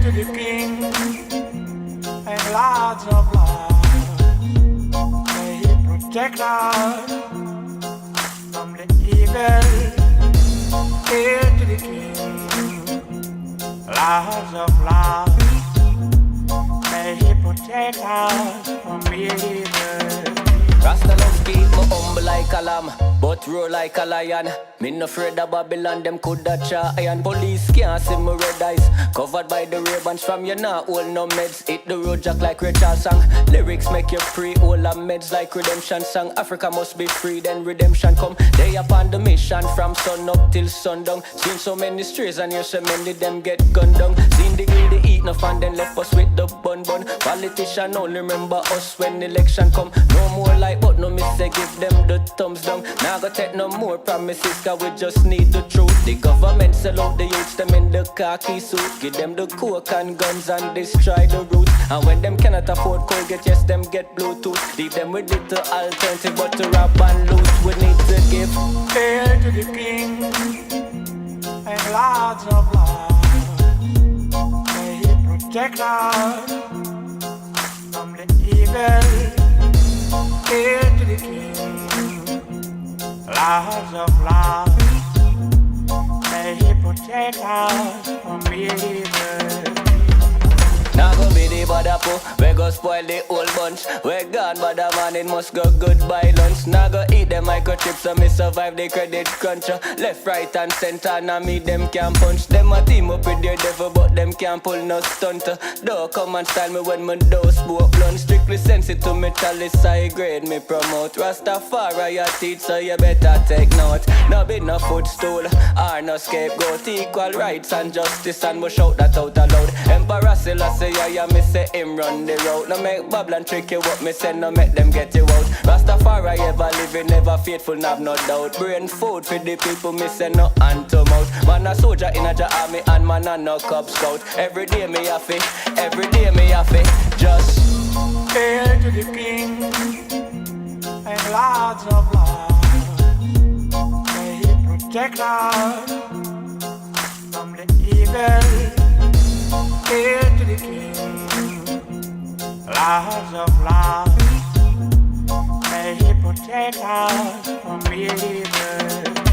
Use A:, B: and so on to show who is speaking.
A: to the King and Lords of Lords. May He protect us from the evil. Hail to the King, Lords of Lords. May He protect us from evil.
B: Rasta love keep me humble like a lamb, but roar like a lion. Me no afraid of Babylon, them coulda try iron. Police can't see me red eyes, covered by the ravens. From you not hold no meds, hit the road jack like Richard song. Lyrics make you free, all the meds like redemption song. Africa must be free, then redemption come. They upon the mission from sun up till sundown. Seen so many strays and you so many them get gunned down. Seen the greedy eat no fun, then left us with the bun. Politician only remember us when election come. No more like but no miss say give them the thumbs down. Now go take no more promises, cause we just need the truth. The government sell out the youths, them in the khaki suit. Give them the coke and guns and destroy the root. And when them cannot afford Colgate, yes, them get Bluetooth. Leave them with little alternative, but to rob and loot, we need to give.
A: Hail to the King and Lords of Lords. May He protect us from the evil. Hail to the King, Lords of Lords. May He protect us from evil.
B: Now go be the badapo, we go spoil the whole bunch. We gone but the man it must go goodbye lunch. Now go eat them microchips so me survive the credit crunch. Left, right and center, now me them can punch. Them a team up with their devil but them can't pull no stunt. Don't come and style me when my door smoke blunt. Strictly sensitive to me chalice high grade me promote. Rastafari a teach so you better take note. No be no footstool or no scapegoat. Equal rights and justice and we shout that out aloud. Emperor Selassie yeah, me say him run the road. No make Babylon trick you up, me say no make them get you out. Rastafari ever living, never faithful, have no doubt. Brain food for the people, me say no hand to mouth. Man a soldier in a army and man a no Cub Scout. Every day me have it, every day me have it. Just
A: hail to the King and Lords of Lords. May He protect us from the evil. Hail to the King, Lords of Lords. May He protect us from evil.